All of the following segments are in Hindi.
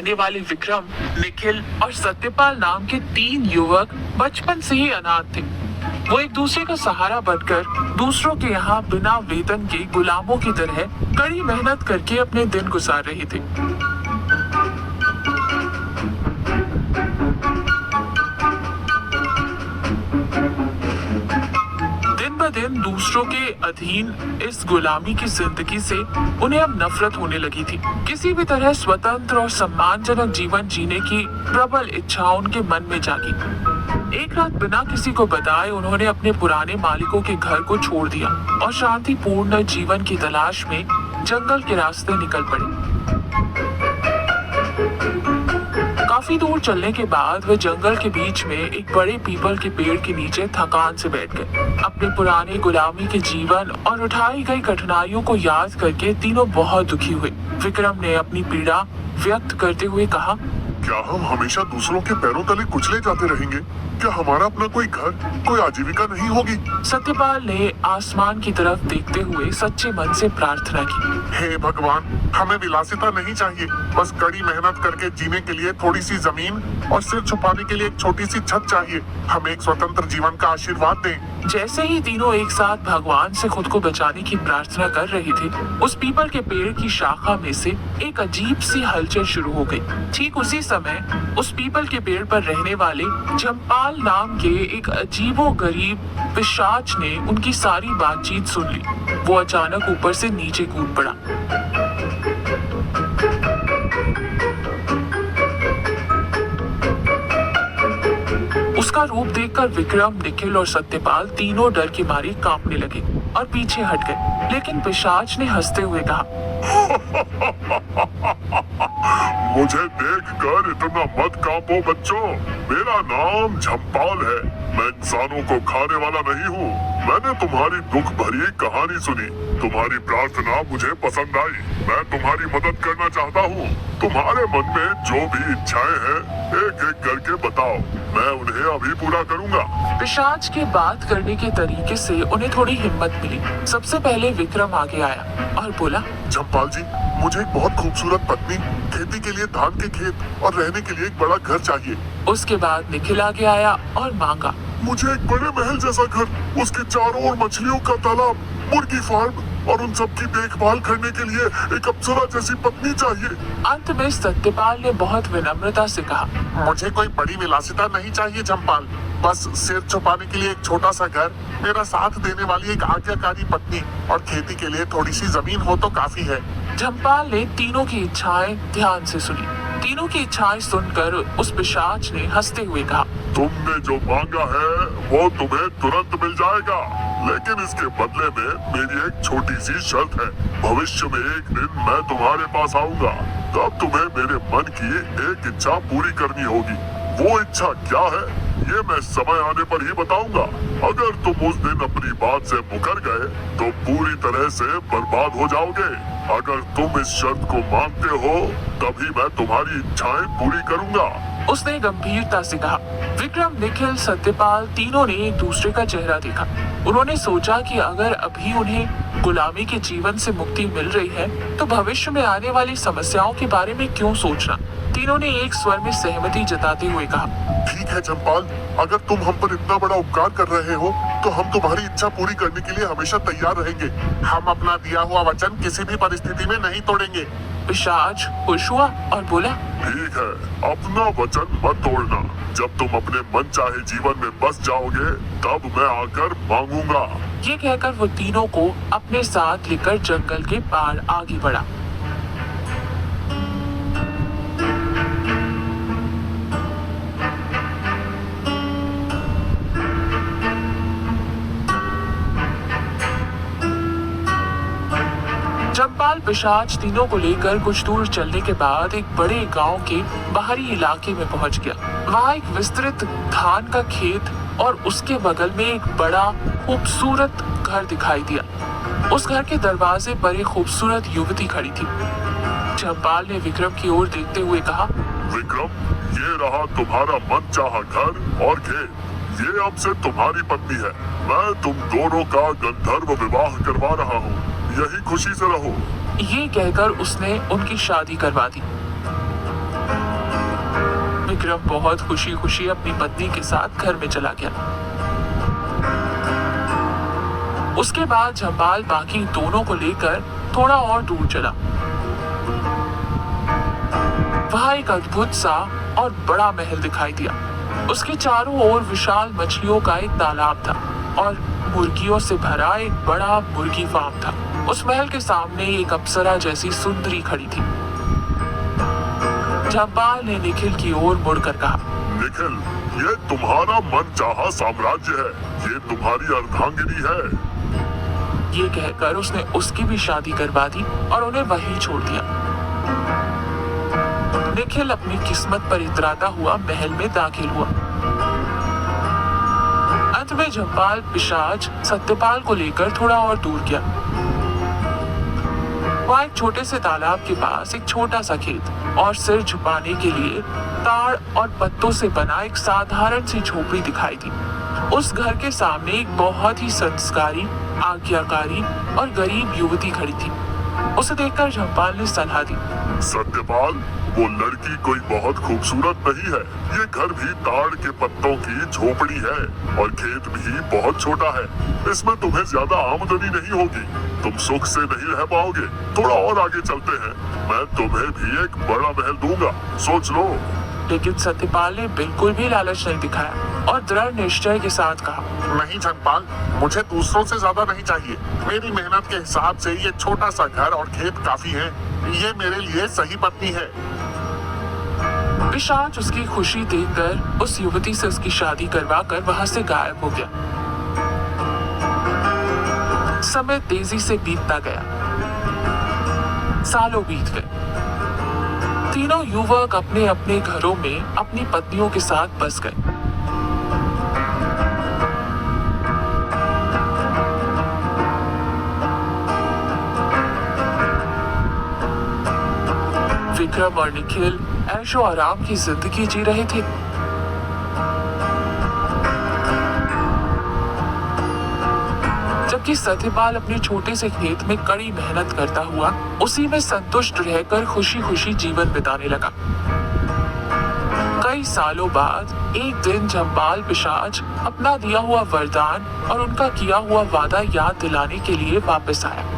रहने वाले विक्रम, निखिल और सत्यपाल नाम के 3 युवक बचपन से ही अनाथ थे। वो एक दूसरे का सहारा बनकर दूसरों के यहाँ बिना वेतन के गुलामों की तरह कड़ी मेहनत करके अपने दिन गुजार रहे थे। दिन ब दिन दूसरों के अधीन इस गुलामी की जिंदगी से उन्हें अब नफरत होने लगी थी। किसी भी तरह स्वतंत्र और सम्मानजनक जीवन जीने की प्रबल इच्छा उनके मन में जागी। एक रात बिना किसी को बताए उन्होंने अपने पुराने मालिकों के घर को छोड़ दिया और शांतिपूर्ण जीवन की तलाश में जंगल के रास्ते निकल पड़े। काफी दूर चलने के बाद वे जंगल के बीच में एक बड़े पीपल के पेड़ के नीचे थकान से बैठ गए। अपने पुराने गुलामी के जीवन और उठाई गई कठिनाइयों को याद करके तीनों बहुत दुखी हुए। विक्रम ने अपनी पीड़ा व्यक्त करते हुए कहा, क्या हम हमेशा दूसरों के पैरों तले कुचले जाते रहेंगे? क्या हमारा अपना कोई घर, कोई आजीविका नहीं होगी? सत्यपाल ने आसमान की तरफ देखते हुए सच्चे मन से प्रार्थना की। हे भगवान, हमें विलासिता नहीं चाहिए, बस कड़ी मेहनत करके जीने के लिए थोड़ी सी जमीन और सिर छुपाने के लिए एक छोटी सी छत चाहिए। हमें एक स्वतंत्र जीवन का आशीर्वाद दें। जैसे ही तीनों एक साथ भगवान से खुद को बचाने की प्रार्थना कर रहे थे, उस पीपल के पेड़ की शाखा में से एक अजीब सी हलचल शुरू हो गई। ठीक उसी समय उस पीपल के पेड़ पर रहने वाले जम्पाल नाम के एक अजीबोगरीब पिशाच ने उनकी सारी बातचीत सुन ली। वो अचानक ऊपर से नीचे कूद पड़ा। उसका रूप देखकर विक्रम, निखिल और सत्यपाल तीनों डर की मारी कांपने लगे और पीछे हट गए। लेकिन पिशाच ने हंसते हुए कहा, मुझे देखकर इतना मत कांपो बच्चों। मेरा नाम झम्पाल है। मैं इंसानों को खाने वाला नहीं हूँ। मैंने तुम्हारी दुख भरी कहानी सुनी। तुम्हारी प्रार्थना मुझे पसंद आई। मैं तुम्हारी मदद करना चाहता हूँ। तुम्हारे मन में जो भी इच्छाएं हैं एक एक करके बताओ, मैं उन्हें अभी पूरा करूँगा। पिशाच के बात करने के तरीके से उन्हें थोड़ी हिम्मत मिली। सबसे पहले विक्रम आगे आया और बोला, झम्पाल जी, मुझे एक बहुत खूबसूरत पत्नी, खेती के लिए धान के खेत और रहने के लिए एक बड़ा घर चाहिए। उसके बाद निखिल आगे आया और मांगा, मुझे एक बड़े महल जैसा घर, उसके चारों ओर मछलियों का तालाब, मुर्गी फार्म और उन सब की देखभाल करने के लिए एक अप्सरा जैसी पत्नी चाहिए। अंत में सत्यपाल ने बहुत विनम्रता से कहा, मुझे कोई बड़ी विलासिता नहीं चाहिए झम्पाल। बस सिर छुपाने के लिए एक छोटा सा घर, मेरा साथ देने वाली एक आज्ञाकारी पत्नी और खेती के लिए थोड़ी सी जमीन हो तो काफी है। झम्पाल ने तीनों की इच्छाएं ध्यान से सुनी। तीनों की इच्छाएं सुनकर उस पिशाच ने हंसते हुए कहा, तुमने जो मांगा है वो तुम्हें तुरंत मिल जाएगा, लेकिन इसके बदले में मेरी एक छोटी सी शर्त है। भविष्य में एक दिन मैं तुम्हारे पास आऊंगा, तब तुम्हें मेरे मन की एक इच्छा पूरी करनी होगी। वो इच्छा क्या है ये मैं समय आने पर ही बताऊंगा। अगर तुम उस दिन अपनी बात से मुकर गए तो पूरी तरह से बर्बाद हो जाओगे। अगर तुम इस शर्त को मानते हो तभी मैं तुम्हारी इच्छाएं पूरी करूंगा। उसने गंभीरता से कहा। विक्रम, निखिल, सत्यपाल तीनों ने एक दूसरे का चेहरा देखा। उन्होंने सोचा कि अगर अभी उन्हें गुलामी के जीवन से मुक्ति मिल रही है तो भविष्य में आने वाली समस्याओं के बारे में क्यों सोचना। तीनों ने एक स्वर में सहमति जताते हुए कहा, ठीक है झम्पाल, अगर तुम हम पर इतना बड़ा उपकार कर रहे हो तो हम तुम्हारी इच्छा पूरी करने के लिए हमेशा तैयार रहेंगे। हम अपना दिया हुआ वचन किसी भी परिस्थिति में नहीं तोड़ेंगे। पिशाच खुश हुआ और बोला, ठीक है, अपना वचन मत तोड़ना। जब तुम अपने मनचाहे जीवन में बस जाओगे तब मैं आकर मांगूंगा। ये कहकर वो तीनों को अपने साथ लेकर जंगल के पार आगे बढ़ा। चंपाल पिशाच तीनों को लेकर कुछ दूर चलने के बाद एक बड़े गांव के बाहरी इलाके में पहुंच गया। वहां एक विस्तृत धान का खेत और उसके बगल में एक बड़ा खूबसूरत घर दिखाई दिया। उस घर के दरवाजे पर एक खूबसूरत युवती खड़ी थी। चंपाल ने विक्रम की ओर देखते हुए कहा, विक्रम, ये रहा तुम्हारा मनचाहा घर और खेत। ये अब से तुम्हारी पत्नी है। मैं तुम दोनों का गंधर्व विवाह करवा रहा हूँ। यही खुशी से रहो। ये कहकर उसने उनकी शादी करवा दी। विक्रम बहुत खुशी खुशी अपनी पत्नी के साथ घर में चला गया। उसके बाद झम्बाल बाकी दोनों को लेकर थोड़ा और दूर चला। वहां एक अद्भुत सा और बड़ा महल दिखाई दिया। उसके चारों ओर विशाल मछलियों का एक तालाब था और मुर्गियों से भरा एक बड़ा मुर्गी फार्म था। उस महल के सामने एक अप्सरा जैसी सुंदरी खड़ी थी। झम्बाल ने निखिल की ओर मुड़कर कहा, निखिल, ये तुम्हारा मनचाहा साम्राज्य है, ये तुम्हारी अर्धांगिनी है। ये कहकर उसने उसकी भी शादी करवा दी और उन्हें वहीं छोड़ दिया। निखिल अपनी किस्मत पर इतराता हुआ महल में दाखिल हुआ। अंत में झम्बाल पिशाच सत्यपाल को लेकर थोड़ा और दूर गया। वहाँ एक छोटे से तालाब के पास एक छोटा सा खेत और सिर छुपाने के लिए ताड़ और पत्तों से बना एक साधारण सी झोपड़ी दिखाई दी। उस घर के सामने एक बहुत ही संस्कारी, आज्ञाकारी और गरीब युवती खड़ी थी। उसे देखकर झम्बाल ने सलाह दी, सत्यपाल, वो लड़की कोई बहुत खूबसूरत नहीं है। ये घर भी ताड़ के पत्तों की झोपड़ी है और खेत भी बहुत छोटा है। इसमें तुम्हें ज्यादा आमदनी नहीं होगी, तुम सुख से नहीं रह पाओगे। थोड़ा और आगे चलते हैं, मैं तुम्हें भी एक बड़ा महल दूंगा, सोच लो। लेकिन सत्यपाल ने बिल्कुल भी लालच नहीं दिखाया और दृढ़ निश्चय के साथ कहा, नहीं झम्बाल, मुझे दूसरों से ज्यादा नहीं चाहिए। मेरी मेहनत के हिसाब से ये छोटा सा घर और खेत काफी है। ये मेरे लिए सही पत्नी है। पिशाच उसकी खुशी देखकर उस युवती से उसकी शादी करवाकर वहां से गायब हो गया। समय तेजी से बीतता गया। सालों बीत गए। तीनों युवक अपने अपने घरों में अपनी पत्नियों के साथ बस गए। विक्रम और निखिल ऐशो आराम की जिंदगी जी रहे थे। जबकि सत्यपाल अपने छोटे से खेत में कड़ी मेहनत करता हुआ उसी में संतुष्ट रहकर खुशी खुशी जीवन बिताने लगा। कई सालों बाद एक दिन झम्बाल पिशाच अपना दिया हुआ वरदान और उनका किया हुआ वादा याद दिलाने के लिए वापस आया।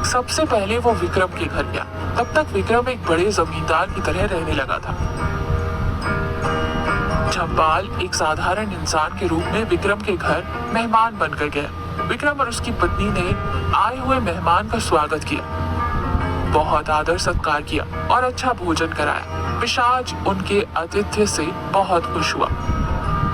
सबसे पहले वो विक्रम के घर गया। तब तक विक्रम एक बड़े जमींदार की तरह रहने लगा था। झम्बाल एक साधारण इंसान के रूप में विक्रम के घर मेहमान बनकर गया। विक्रम और उसकी पत्नी ने आए हुए मेहमान का स्वागत किया, बहुत आदर सत्कार किया और अच्छा भोजन कराया। पिशाच उनके आतिथ्य से बहुत खुश हुआ।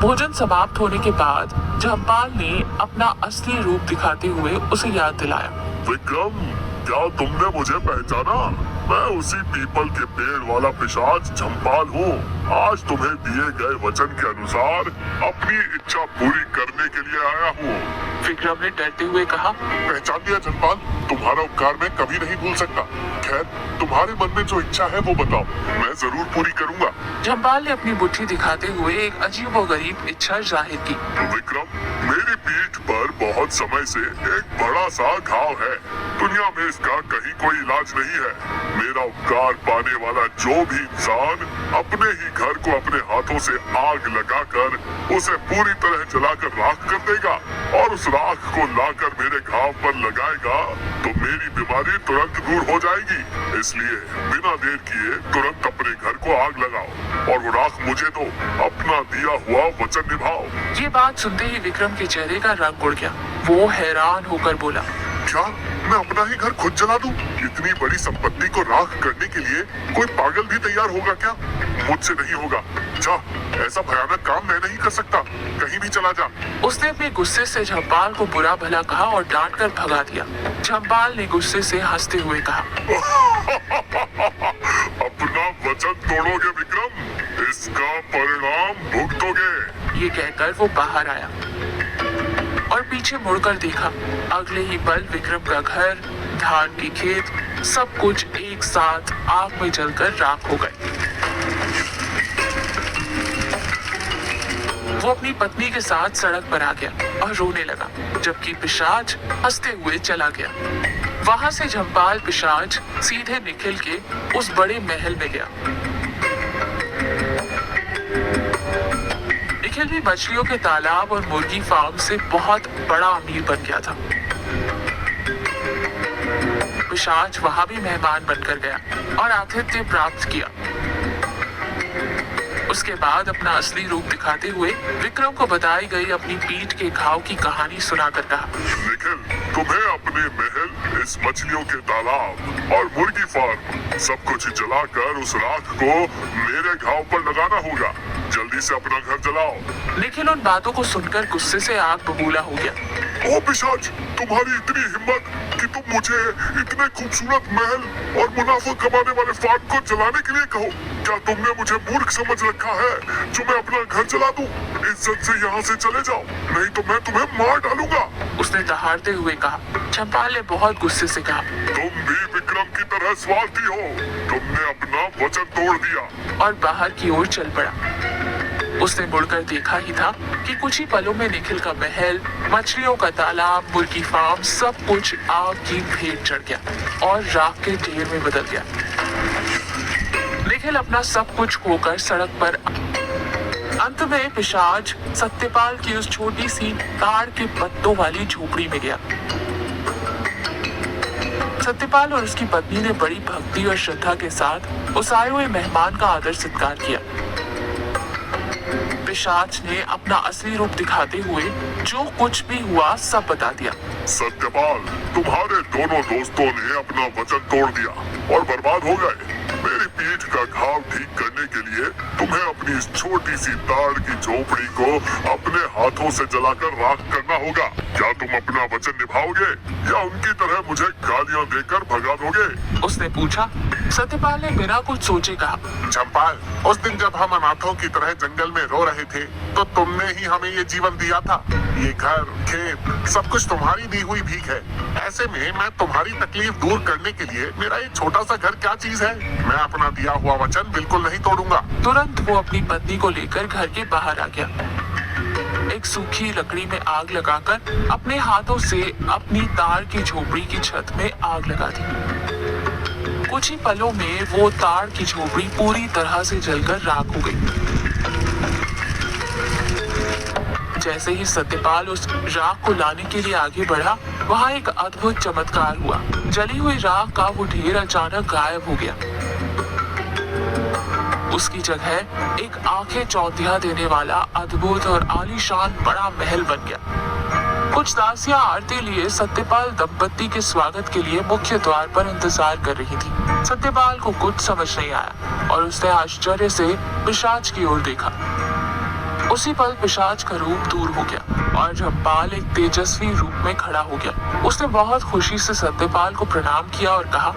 भोजन समाप्त होने के बाद झम्बाल ने अपना असली रूप दिखाते हुए उसे याद दिलाया। विक्रम, क्या तुमने मुझे पहचाना? मैं उसी पीपल के पेड़ वाला पिशाच झम्बाल हूँ। आज तुम्हें दिए गए वचन के अनुसार अपनी इच्छा पूरी करने के लिए आया हूँ। विक्रम ने डरते हुए कहा, पहचान लिया झम्बाल, तुम्हारा उपकार मैं कभी नहीं भूल सकता। खैर, तुम्हारे मन में जो इच्छा है वो बताओ, मैं जरूर पूरी करूँगा। झम्बाल ने अपनी मुट्ठी दिखाते हुए एक अजीब व गरीब इच्छा जाहिर की। विक्रम, मेरी पीठ पर बहुत समय से एक बड़ा सा घाव है। दुनिया में इसका कहीं कोई इलाज नहीं है। मेरा उपकार पाने वाला जो भी इंसान अपने ही घर को अपने हाथों से आग लगाकर उसे पूरी तरह जलाकर राख कर देगा और उस राख को लाकर मेरे घाव पर लगाएगा तो मेरी बीमारी तुरंत दूर हो जाएगी। इसलिए बिना देर किए तुरंत अपने घर को आग लगाओ और वो राख मुझे दो। अपना दिया हुआ वचन निभाओ। ये बात सुनते ही विक्रम के चेहरे का रंग उड़ गया। वो हैरान होकर बोला, क्या मैं अपना ही घर खुद जला दूं? इतनी बड़ी संपत्ति को राख करने के लिए कोई पागल भी तैयार होगा क्या? मुझसे नहीं होगा। जा, ऐसा भयानक काम मैं नहीं कर सकता। कहीं भी चला जा। उसने अपने गुस्से से झम्बाल को बुरा भला कहा और डांट कर भगा दिया। झम्बाल ने गुस्से से हंसते हुए कहा, अपना वचन तोड़ोगे विक्रम, इसका परिणाम भुगतोगे। ये कहकर वो बाहर आया और पीछे मुड़कर देखा। अगले ही पल विक्रम का घर, धान की खेत, सब कुछ एक साथ आग में जलकर राख हो गए। वो अपनी पत्नी के साथ सड़क पर आ गया और रोने लगा, जबकि पिशाच हंसते हुए चला गया। वहां से झम्बाल पिशाच सीधे निखिल के उस बड़े महल में गया। निखिल भी मछलियों के तालाब और मुर्गी फार्म से बहुत बड़ा अमीर बन गया था। पिशाच वहां भी मेहमान बनकर गया और आतिथ्य प्राप्त किया। उसके बाद अपना असली रूप दिखाते हुए विक्रम को बताई गई अपनी पीठ के घाव की कहानी सुनाकर कहा, निखिल, तुम्हें अपने महल, इस मछलियों के तालाब और मुर्गी फार्म सब कुछ जलाकर उस राख को मेरे घाव पर लगाना होगा। जल्दी से अपना घर जलाओ। निखिल उन बातों को सुनकर गुस्से से आग बबूला हो गया। ओ पिशाच, तुम्हारी इतनी हिम्मत कि तुम मुझे इतने खूबसूरत महल और मुनाफा कमाने वाले फार्म को जलाने के लिए कहो। क्या तुमने मुझे मूर्ख समझ रखा है जो मैं अपना घर जला दूं? इज्जत से यहाँ से चले जाओ, नहीं तो मैं तुम्हें मार डालूंगा। उसने दहाड़ते हुए कहा। चंपाल ने बहुत गुस्से से कहा, तुम भी विक्रम की तरह स्वार्थी हो। तुमने अपना वचन तोड़ दिया। और बाहर की ओर चल पड़ा। उसने मुड़कर देखा ही था कि कुछ ही पलों में निखिल का महल, मछलियों का तालाब, मुर्गी फार्म सब कुछ आग की भेंट चढ़ गया और राख के ढेर में बदल गया। निखिल अपना सब कुछ खोकर सड़क पर अंत में पिशाच सत्यपाल की उस छोटी सी ताड़ के पत्तों वाली झोपड़ी में गया। सत्यपाल और उसकी पत्नी ने बड़ी भक्ति और श्रद्धा के साथ उस आए हुए मेहमान का आदर सत्कार किया। पिशाच ने अपना असली रूप दिखाते हुए जो कुछ भी हुआ सब बता दिया। सत्यपाल, तुम्हारे दोनों दोस्तों ने अपना वचन तोड़ दिया और बर्बाद हो गए। मेरी पीठ का घाव ठीक करने के लिए तुम्हें अपनी इस छोटी सी ताड़ की झोपड़ी को अपने हाथों से जलाकर राख करना होगा। क्या तुम अपना वचन निभाओगे या उनकी तरह मुझे गालियां देकर भगा दोगे? उसने पूछा। सत्यपाल ने बिना कुछ सोचे कहा, चंपाल, उस दिन जब हम अनाथों की तरह जंगल में रो रहे थे तो तुमने ही हमें ये जीवन दिया था। ये घर, खेत, सब कुछ तुम्हारी दी हुई भीख है। ऐसे में मैं तुम्हारी तकलीफ दूर करने के लिए मेरा ये छोटा सा घर क्या चीज है? मैं अपना दिया हुआ वचन बिल्कुल नहीं तोड़ूंगा। तुरंत वो अपनी पत्नी को लेकर घर के बाहर आ गया। एक सूखी लकड़ी में आग लगाकर अपने हाथों से अपनी ताड़ की झोपड़ी की छत में आग लगा दी। कुछ ही पलों में वो ताड़ की झोपड़ी पूरी तरह से जलकर राख हो गई। जैसे ही सत्यपाल उस राख को लाने के लिए आगे बढ़ा, वहाँ एक अद्भुत चमत्कार हुआ। जली हुई राख का वो ढेर अचानक गायब हो गया। उसकी जगह एक आंखें चौंधिया देने वाला अद्भुत और आलीशान बड़ा महल बन गया। कुछ दासियां आरती लिए सत्यपाल दंपत्ति के स्वागत के लिए मुख्य द्वार पर इंतजार कर रही थी। सत्यपाल को कुछ समझ नहीं आया और उसने आश्चर्य से पिशाच की ओर देखा। उसी पल पिशाच का रूप दूर हो गया और चंपाल एक तेजस्वी रूप में खड़ा हो गया। उसने बहुत खुशी से सत्यपाल को प्रणाम किया और कहा,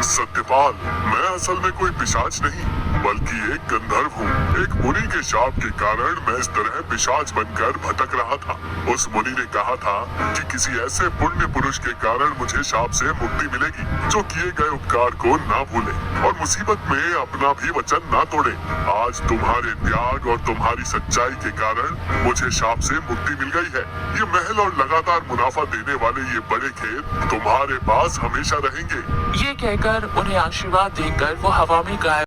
सत्यपाल, मैं असल में कोई पिशाच नहीं बल्कि एक गंधर्व हूँ। एक मुनि के शाप के कारण मैं इस तरह पिशाच बनकर भटक रहा था। उस मुनि ने कहा था कि किसी ऐसे पुण्य पुरुष के कारण मुझे शाप से मुक्ति मिलेगी जो किए गए उपकार को ना भूले और मुसीबत में अपना भी वचन ना तोड़े। आज तुम्हारे त्याग और तुम्हारी सच्चाई के कारण मुझे शाप से मुक्ति मिल गई है। ये महल और लगातार मुनाफा देने वाले ये बड़े खेत तुम्हारे पास हमेशा रहेंगे। ये कहकर उन्हें आशीर्वाद देकर वो हवा में गायब